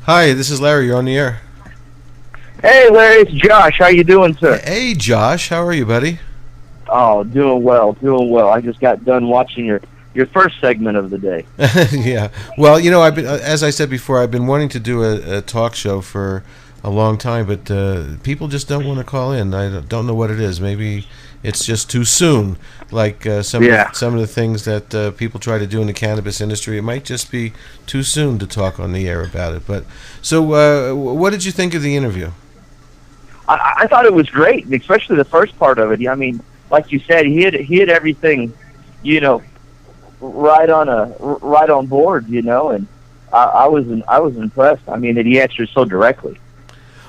Hi, this is Larry. You're on the air. Hey, Larry, it's Josh. How you doing, sir? Hey, Josh. How are you, buddy? Oh, doing well, doing well. I just got done watching your first segment of the day. Yeah. Well, you know, I've been, as I said before, I've been wanting to do a talk show for a long time, but people just don't want to call in. I don't know what it is. Maybe it's just too soon. Like some of the things that people try to do in the cannabis industry, it might just be too soon to talk on the air about it. But so, what did you think of the interview? I thought it was great, especially the first part of it. I mean, like you said, he had everything, you know, right on board, you know, and I was impressed. I mean, that he answered so directly.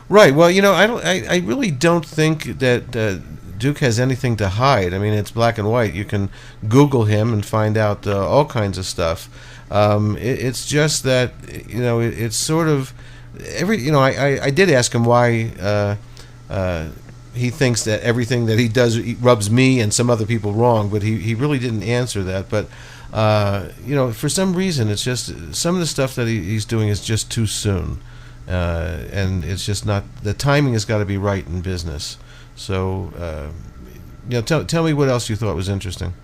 Right. Well, you know, I really don't think that Duke has anything to hide. I mean, it's black and white. You can Google him and find out all kinds of stuff. It's just that, you know, it's sort of you know, I did ask him why he thinks that everything that he does rubs me and some other people wrong, but he really didn't answer that. But you know, for some reason, it's just some of the stuff that he's doing is just too soon, and it's just not. The timing has got to be right in business. So, you know, tell me what else you thought was interesting.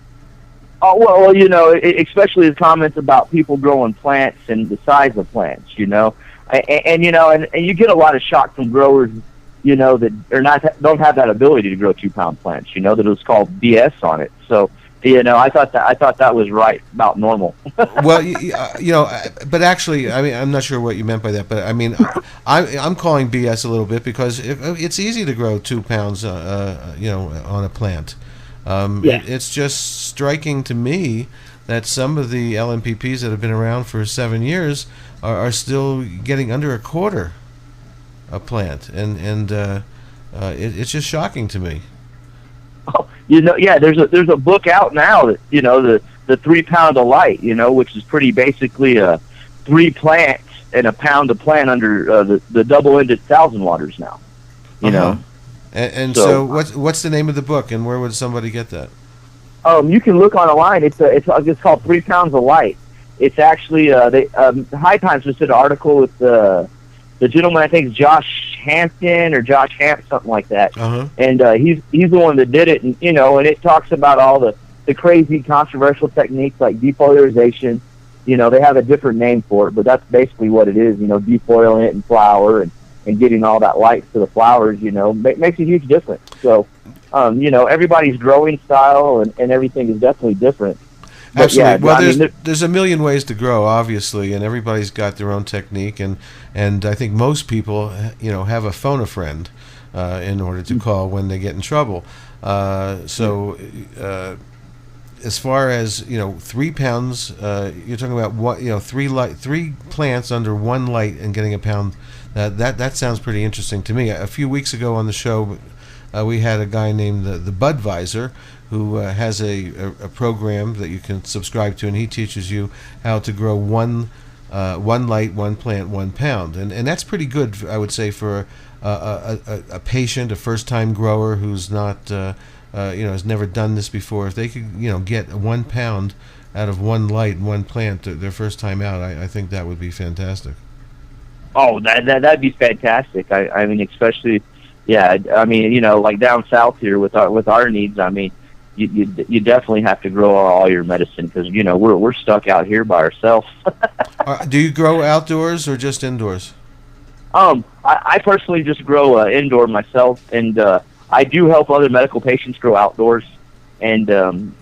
Oh, well, you know, especially his comments about people growing plants and the size of plants, you know, and you know, and you get a lot of shock from growers, you know, that don't have that ability to grow 2-pound plants, you know, that was called BS on it. So, you know, I thought that was right, about normal. Well, you know, but actually, I mean, I'm not sure what you meant by that, but I mean, I'm calling BS a little bit because it's easy to grow 2 pounds, you know, on a plant. It's just striking to me that some of the LMPPs that have been around for 7 years are still getting under a quarter a plant, and it's just shocking to me. Oh, you know, yeah, there's a book out now that, you know, the 3 pound of light, you know, which is pretty basically 3 plants and a pound of plant under the double-ended 1,000 waters now, you know. And so what's the name of the book, and where would somebody get that? You can look online. It's called 3 Pounds of Light. It's actually High Times just did an article with the gentleman, I think it's Josh Hampton or Josh Hamp, something like that. And he's the one that did it, and you know, and it talks about all the crazy controversial techniques like defoliarization. You know, they have a different name for it, but that's basically what it is. You know, defoiling it in flower and getting all that light to the flowers. You know, makes a huge difference. So, you know, everybody's growing style and everything is definitely different. But absolutely. Yeah, well, there's a million ways to grow, obviously, and everybody's got their own technique, and I think most people, you know, have a phone a friend in order to call when they get in trouble. So, as far as, you know, 3 pounds, you're talking about what, you know, 3 plants under 1 light and getting a pound. That sounds pretty interesting to me. A few weeks ago on the show, we had a guy named the Budweiser, who has a program that you can subscribe to, and he teaches you how to grow 1 light, 1 plant, 1 pound, and that's pretty good, I would say, for a patient, a first-time grower who's not, you know, has never done this before. If they could, you know, get 1 pound out of 1 light, 1 plant their first time out, I think that would be fantastic. Oh, that'd be fantastic. I mean, especially, yeah. I mean, you know, like down south here with our needs. I mean, you definitely have to grow all your medicine because, you know, we're stuck out here by ourselves. Do you grow outdoors or just indoors? I personally just grow indoor myself, and I do help other medical patients grow outdoors, and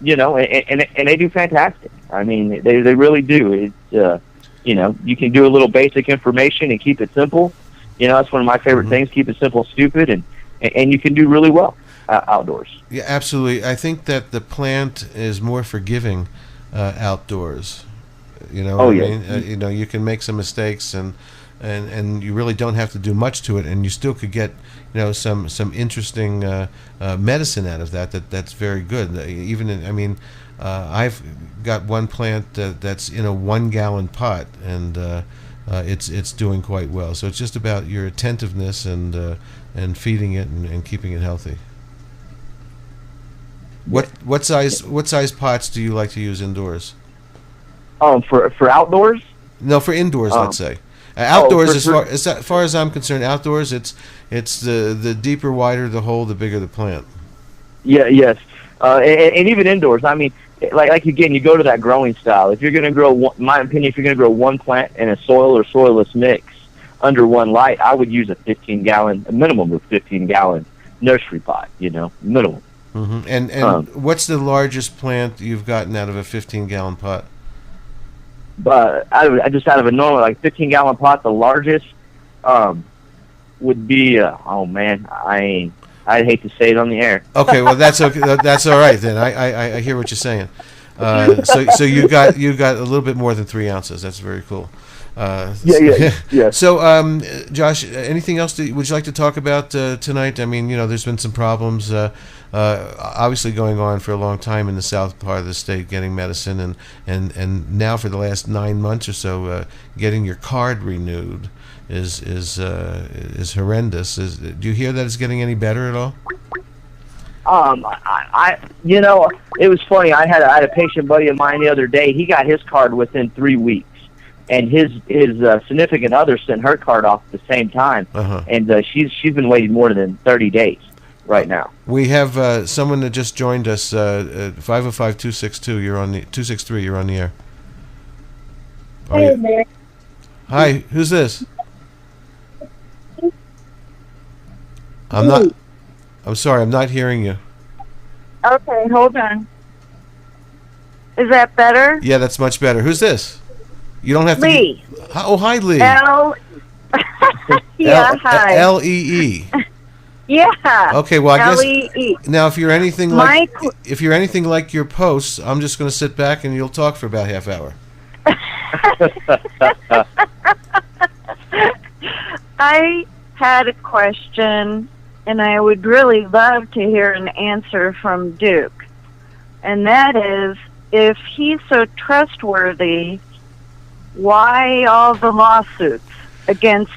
you know, and they do fantastic. I mean, they really do. It's you know, you can do a little basic information and keep it simple. You know, that's one of my favorite things. Keep it simple, stupid, and you can do really well outdoors. Yeah, absolutely. I think that the plant is more forgiving outdoors. You know, I mean, you know, you can make some mistakes, and you really don't have to do much to it, and you still could get, you know, some interesting medicine out of that's very good. Even I mean, I've got 1 plant that's in a 1-gallon pot, and it's doing quite well. So it's just about your attentiveness and feeding it and keeping it healthy. What size pots do you like to use indoors? For outdoors? No, for indoors, let's say. Outdoors, as far as I'm concerned, outdoors it's the deeper, wider the hole, the bigger the plant. Yeah, yes, and even indoors. I mean, like again, you go to that growing style. If you're going to grow, in my opinion, if you're going to grow one plant in a soil or soilless mix under one light, I would use a minimum of 15-gallon nursery pot. Minimum. Mm-hmm. And what's the largest plant you've gotten out of a 15-gallon pot? But out of a normal 15-gallon pot, the largest would be oh man, I'd hate to say it on the air. Okay, well that's okay. That's all right then. I hear what you're saying. So you got a little bit more than 3 ounces. That's very cool. Yeah. So, Josh, anything else would you like to talk about tonight? I mean, there's been some problems, obviously going on for a long time in the south part of the state, getting medicine, and now for the last 9 months or so, getting your card renewed is horrendous. Do you hear that it's getting any better at all? It was funny. I had a patient buddy of mine the other day. He got his card within 3 weeks. And his significant other sent her card off at the same time, and she's been waiting more than 30 days right now. We have someone that just joined us, 505-262. You're on the 263. You're on the air. Hey there. Hi, who's this? I'm sorry, I'm not hearing you. Okay, hold on. Is that better? Yeah, that's much better. Who's this? You don't have to. Lee. Oh, hi, Lee. Yeah, hi. L-E-E. Yeah. Okay, well, I guess L-E-E. now if you're anything like your posts, I'm just going to sit back and you'll talk for about half hour. I had a question, and I would really love to hear an answer from Duke. And that is, if he's so trustworthy, why all the lawsuits against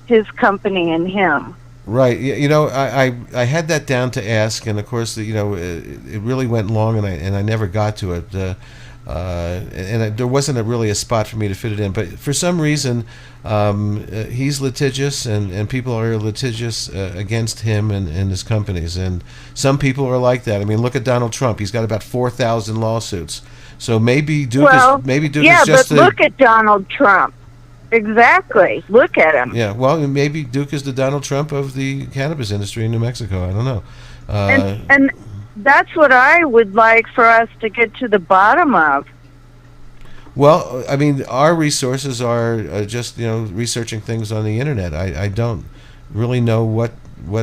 his company and him? Right. I had that down to ask, and of course, it really went long, and I never got to it. There wasn't really a spot for me to fit it in. But for some reason, he's litigious, and people are litigious against him and his companies. And some people are like that. I mean, look at Donald Trump. He's got about 4,000 lawsuits. So maybe Duke is just look at Donald Trump. Exactly. Look at him. Yeah, well, maybe Duke is the Donald Trump of the cannabis industry in New Mexico. I don't know. And that's what I would like for us to get to the bottom of. Well, I mean, our resources are just, researching things on the internet. I don't really know what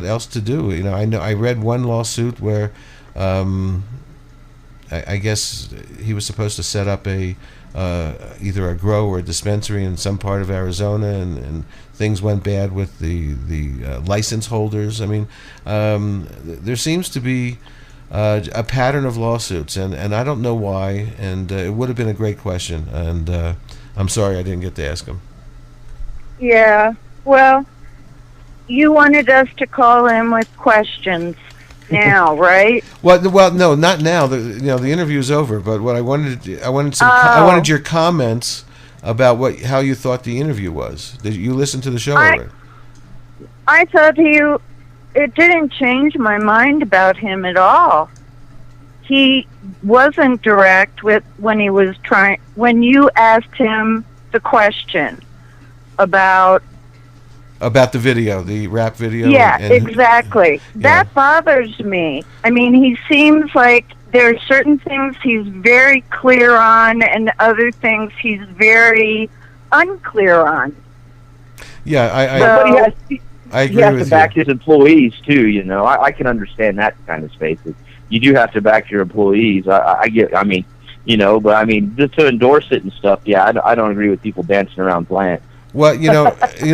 else to do. I read one lawsuit where I guess he was supposed to set up either a grow or a dispensary in some part of Arizona, and things went bad with the license holders. I mean, there seems to be a pattern of lawsuits, and I don't know why, and it would have been a great question, and I'm sorry I didn't get to ask him. Yeah, well, you wanted us to call in with questions now, right? Well, no, not now. The interview's over. But what I wanted your comments about how you thought the interview was. Did you listen to the show already? I thought it didn't change my mind about him at all. He wasn't direct when you asked him the question about the video, the rap video. Yeah, exactly. Yeah. That bothers me. I mean, he seems like there are certain things he's very clear on, and other things he's very unclear on. Yeah, I agree he has to back his employees too. I can understand that kind of space. You do have to back your employees. I get. I mean, but I mean, just to endorse it and stuff. Yeah, I don't agree with people dancing around plants. Well,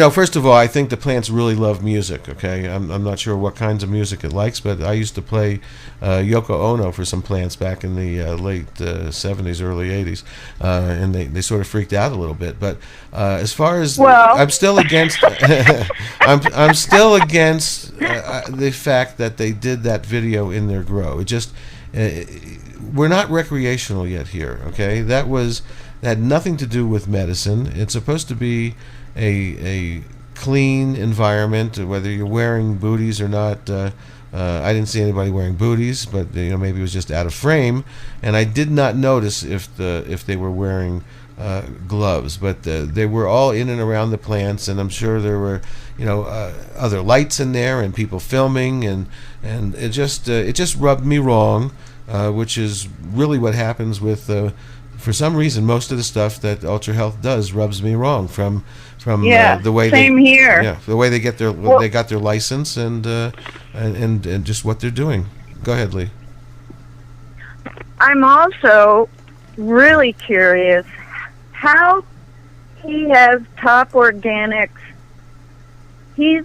first of all, I think the plants really love music. Okay, I'm not sure what kinds of music it likes, but I used to play Yoko Ono for some plants back in the late 70s, early 80s, and they sort of freaked out a little bit. But as far as I'm still against, I'm still against the fact that they did that video in their grow. It just we're not recreational yet here. Okay, that had nothing to do with medicine. It's supposed to be a clean environment, whether you're wearing booties or not. I didn't see anybody wearing booties, but maybe it was just out of frame, and I did not notice if they were wearing gloves, but they were all in and around the plants, and I'm sure there were other lights in there and people filming, and it just rubbed me wrong, which is really what happens with for some reason most of the stuff that Ultra Health does rubs me wrong from the way same here. Yeah, the way they get they got their license and just what they're doing. Go ahead, Lee. I'm also really curious how he has Top Organics. He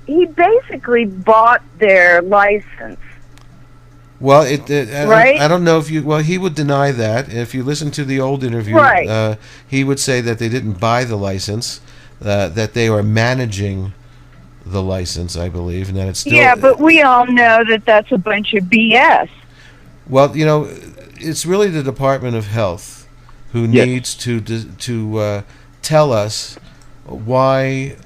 basically bought their license. Well, right? I don't know if you. Well, he would deny that. If you listen to the old interview, right. He would say that they didn't buy the license, that they are managing the license, I believe, and that it's still. Yeah, but we all know that that's a bunch of BS. Well, it's really the Department of Health who needs to tell us why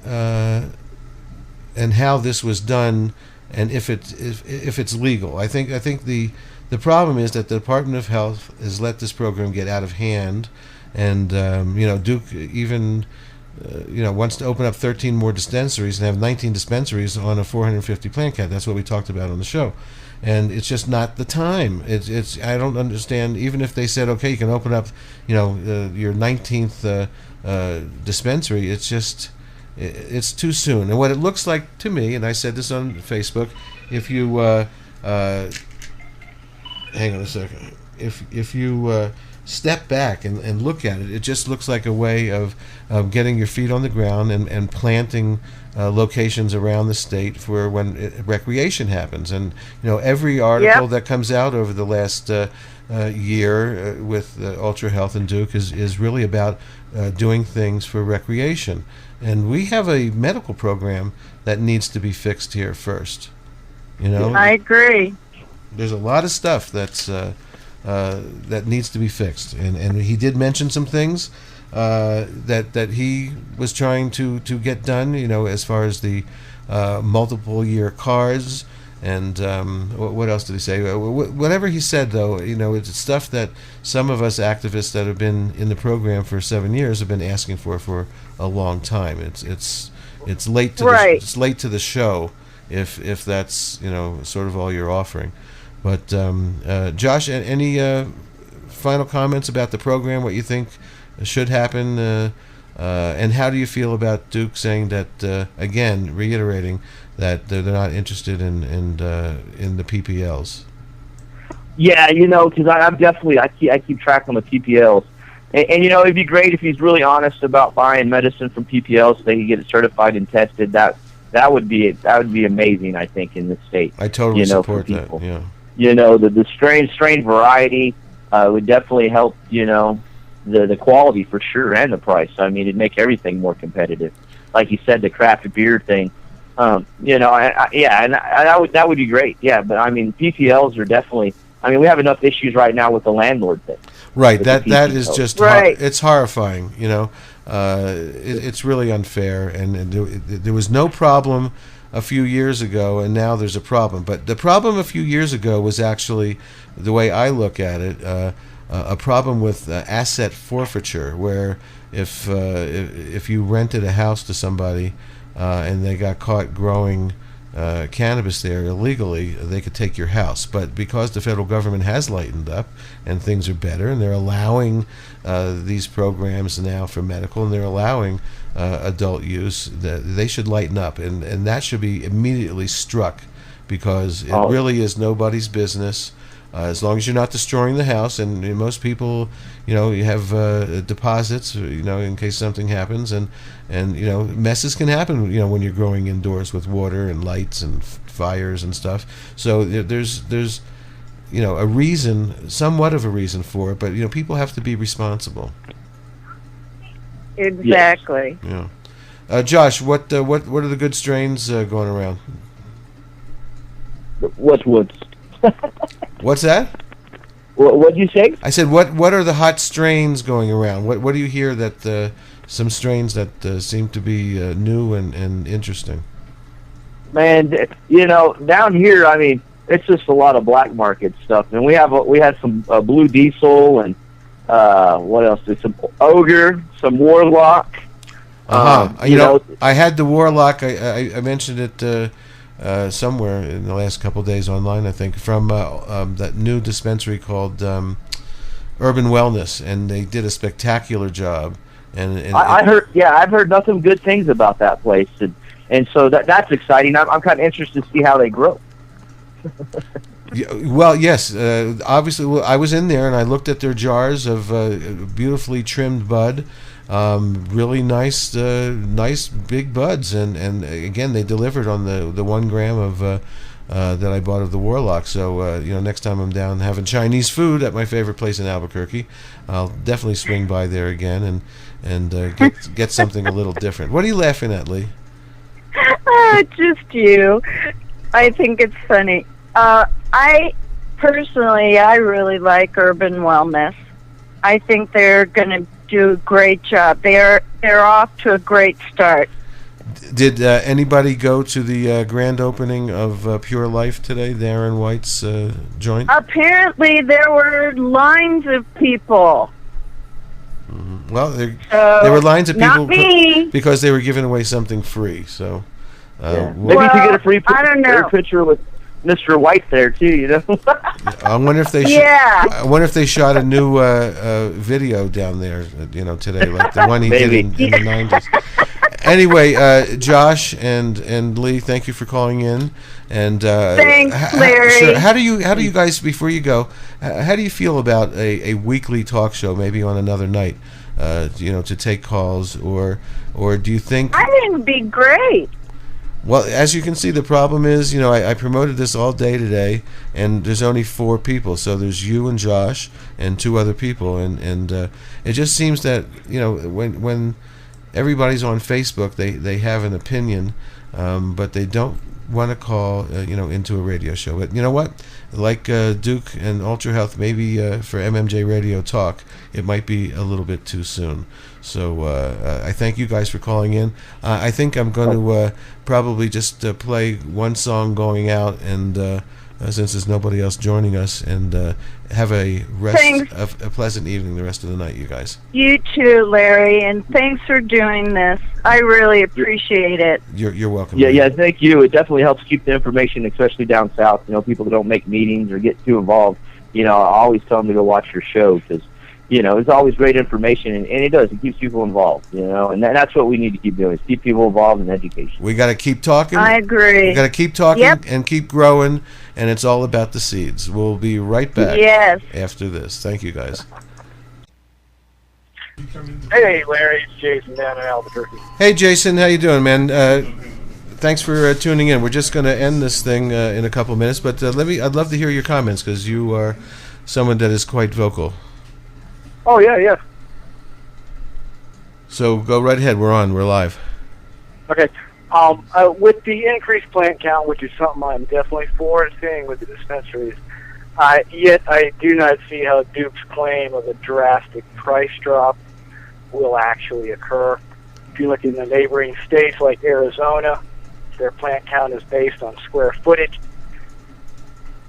and how this was done, and if it's legal. I think the problem is that the Department of Health has let this program get out of hand, and Duke even wants to open up 13 more dispensaries and have 19 dispensaries on a 450 plant count. That's what we talked about on the show. And it's just not the time. It's I don't understand. Even if they said, okay, you can open up, your 19th dispensary, it's too soon. And what it looks like to me, and I said this on Facebook, if you hang on a second, if you step back and look at it, it just looks like a way of getting your feet on the ground and planting locations around the state for when recreation happens. And every article that comes out over the last year with Ultra Health and Duke is really about doing things for recreation. And we have a medical program that needs to be fixed here first. I agree. There's a lot of stuff that needs to be fixed, and he did mention some things that he was trying to get done. As far as the multiple year cards, and what else did he say? Whatever he said, though, it's stuff that some of us activists that have been in the program for 7 years have been asking for a long time. It's late to it's late to the show if that's sort of all you're offering. But Josh, any final comments about the program? What you think should happen, and how do you feel about Duke saying that again, reiterating that they're not interested in the PPLs? Yeah, because I'm definitely I keep track on the PPLs, and it'd be great if he's really honest about buying medicine from PPLs so they can get it certified and tested. That would be amazing. I think in this state. I totally support that. Yeah. The strain variety would definitely help. The quality for sure, and the price. I mean, it'd make everything more competitive. Like you said, the craft beer thing. And that would be great. Yeah, but I mean, PPLs are definitely. I mean, we have enough issues right now with the landlord thing. Right. That is just it's horrifying. It's really unfair, and there was no problem a few years ago, and now there's a problem. But the problem a few years ago was actually, the way I look at it, a problem with asset forfeiture, where if you rented a house to somebody and they got caught growing cannabis there illegally, they could take your house. But because the federal government has lightened up and things are better, and they're allowing these programs now for medical, and they're allowing adult use, they should lighten up, and that should be immediately struck, because it really is nobody's business. As long as you're not destroying the house, and most people, you have deposits, in case something happens, and messes can happen, when you're growing indoors with water and lights and fires and stuff. So there's a reason, somewhat of a reason for it, but people have to be responsible. Exactly. Yeah. Josh, what are the good strains going around? What's What's that? What'd you say? I said, what are the hot strains going around? What do you hear that some strains that seem to be new and interesting. Man, down here, I mean, it's just a lot of black market stuff. And we had some Blue Diesel and what else? There's some Ogre, some Warlock. I had the Warlock. I mentioned it somewhere in the last couple of days online, I think, from that new dispensary called Urban Wellness, and they did a spectacular job. And I've heard nothing good things about that place, and so that's exciting. I'm kind of interested to see how they grow. Well, yes. Obviously, I was in there and I looked at their jars of beautifully trimmed bud. Really nice big buds, and again they delivered on the 1 gram of that I bought of the Warlock. So next time I'm down having Chinese food at my favorite place in Albuquerque, I'll definitely swing by there again and get something a little different. What are you laughing at, Lee? Just you. I think it's funny. I really like Urban Wellness. I think they're going to do a great job. They're off to a great start. Did anybody go to the grand opening of Pure Life today, Darren White's joint? Apparently, there were lines of people. Mm-hmm. Well, there were lines of people because they were giving away something free. So maybe you could get a free picture with Mr. White there too. I wonder if they I wonder if they shot a new video down there, today, like the one he did in the 90s. Anyway, Josh and Lee, thank you for calling in. And thanks, Larry. Sure. How do you guys, before you go, how do you feel about a weekly talk show, maybe on another night, to take calls, or do you think? I think it'd be great. Well, as you can see, the problem is, I promoted this all day today, and there's only 4 people. So there's you and Josh and 2 other people, and it just seems that when everybody's on Facebook, they have an opinion, but they don't want to call into a radio show. But you know what? Like Duke and Ultra Health, maybe for MMJ Radio Talk, it might be a little bit too soon. So I thank you guys for calling in. I think I'm going to probably just play one song going out, and since there's nobody else joining us, and have a pleasant evening the rest of the night, you guys. You too, Larry, and thanks for doing this. I really appreciate it. You're welcome. Yeah, thank you. It definitely helps keep the information, especially down south. People that don't make meetings or get too involved. I always tell them to go watch your show because it's always great information, and it does. It keeps people involved, and that's what we need to keep doing, is keep people involved in education. We got to keep talking. I agree. We got to keep talking and keep growing, and it's all about the seeds. We'll be right back after this. Thank you, guys. Hey, Larry, it's Jason down in Albuquerque. Hey, Jason, how you doing, man? Thanks for tuning in. We're just going to end this thing in a couple minutes, but I'd love to hear your comments, because you are someone that is quite vocal. Oh, yeah. So go right ahead. We're live. Okay. With the increased plant count, which is something I'm definitely for, and seeing with the dispensaries, yet I do not see how Duke's claim of a drastic price drop will actually occur. If you look in the neighboring states like Arizona, their plant count is based on square footage.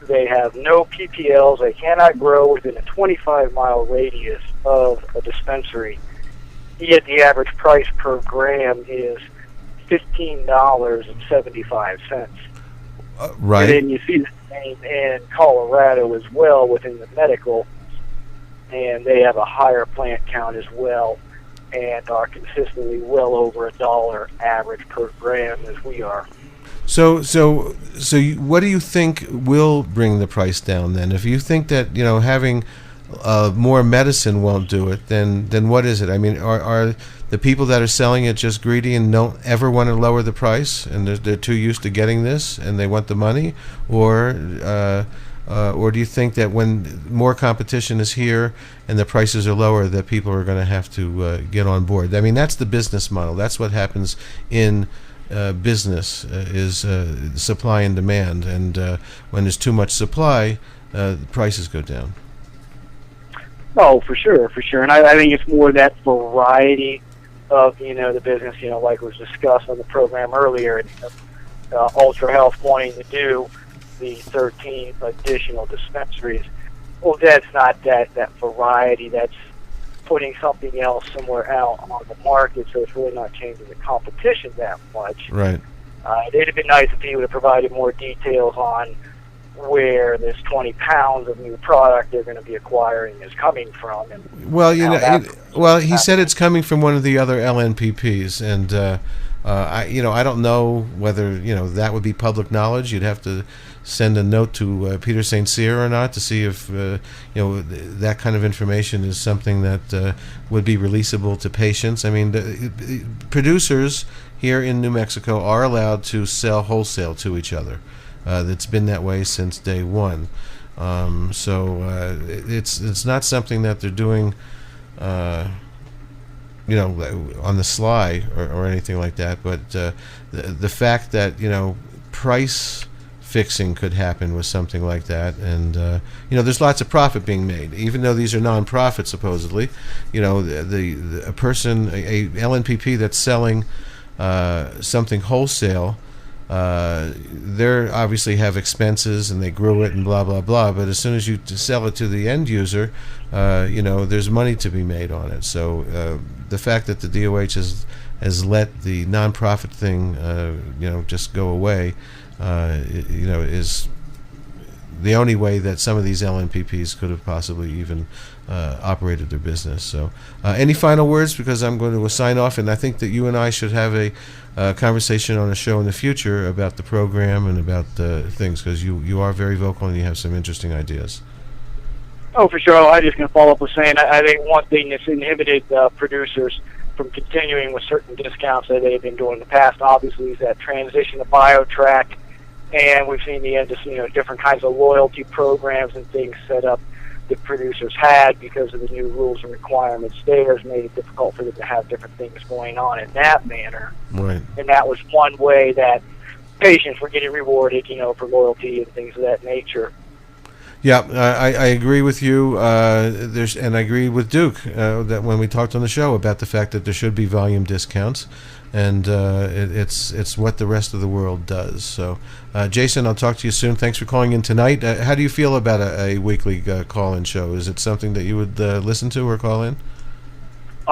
They have no PPLs. They cannot grow within a 25-mile radius of a dispensary. Yet the average price per gram is $15.75. Right. And then you see the same in Colorado as well within the medical, and they have a higher plant count as well, and are consistently well over $1 average per gram as we are. So what do you think will bring the price down then? If you think that having more medicine won't do it, then what is it? I mean, are the people that are selling it just greedy and don't ever want to lower the price, and they're too used to getting this and they want the money, or do you think that when more competition is here and the prices are lower, that people are going to have to get on board? I mean, that's the business model. That's what happens in business, is supply and demand, and when there's too much supply, the prices go down. Oh, for sure, and I think it's more that variety of, the business, like was discussed on the program earlier, and Ultra Health wanting to do the 13 additional dispensaries. Well, that's not that variety. That's putting something else somewhere out on the market, so it's really not changing the competition that much. Right. It'd have been nice if he would have provided more details on where this 20 pounds of new product they're going to be acquiring is coming from. And well, he said it's coming from one of the other LNPPs, and I don't know whether that would be public knowledge. You'd have to send a note to Peter St. Cyr or not to see if that kind of information is something that would be releasable to patients. I mean, the producers here in New Mexico are allowed to sell wholesale to each other. That's been that way since day one. So it's not something that they're doing, on the sly or anything like that. But the fact that price fixing could happen with something like that, and there's lots of profit being made, even though these are non-profit supposedly. A person, a LNPP that's selling something wholesale, they obviously have expenses and they grew it and blah blah blah, but as soon as you sell it to the end user, there's money to be made on it. So the fact that the DOH has let the non-profit thing just go away is the only way that some of these LNPPs could have possibly even operated their business. So any final words, because I'm going to sign off, and I think that you and I should have a conversation on a show in the future about the program and about things, because you are very vocal and you have some interesting ideas. Oh, for sure. I just going to follow up with saying I think one thing that's inhibited producers from continuing with certain discounts that they've been doing in the past, obviously, is that transition to BioTrack, and we've seen the end of different kinds of loyalty programs and things set up that producers had because of the new rules and requirements there has made it difficult for them to have different things going on in that manner. Right. And that was one way that patients were getting rewarded, for loyalty and things of that nature. Yeah, I agree with you. And I agree with Duke that when we talked on the show about the fact that there should be volume discounts, and it's what the rest of the world does. So, Jason, I'll talk to you soon. Thanks for calling in tonight. How do you feel about a weekly call-in show? Is it something that you would listen to or call in?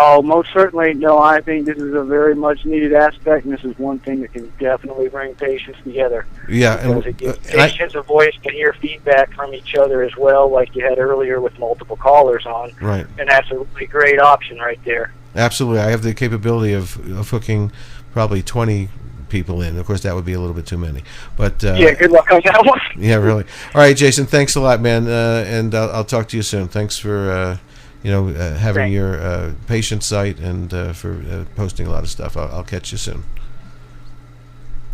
Oh, most certainly. No, I think this is a very much needed aspect, and this is one thing that can definitely bring patients together. Yeah, because it gives patients a voice to hear feedback from each other as well, like you had earlier with multiple callers on. Right. And that's a really great option right there. Absolutely. I have the capability of hooking probably 20 people in. Of course, that would be a little bit too many. But yeah, good luck on that one. Yeah, really. All right, Jason, thanks a lot, man, and I'll talk to you soon. Thanks for having your patient site and for posting a lot of stuff. I'll catch you soon.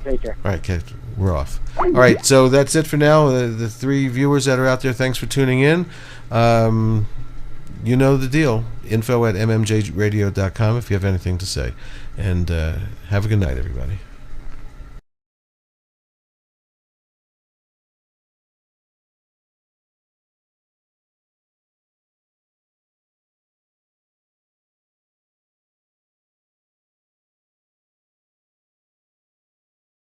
Take care. All right, Kate, we're off. All right, so that's it for now. The three viewers that are out there, thanks for tuning in. You know the deal. Info@mmjradio.com if you have anything to say. And have a good night, everybody.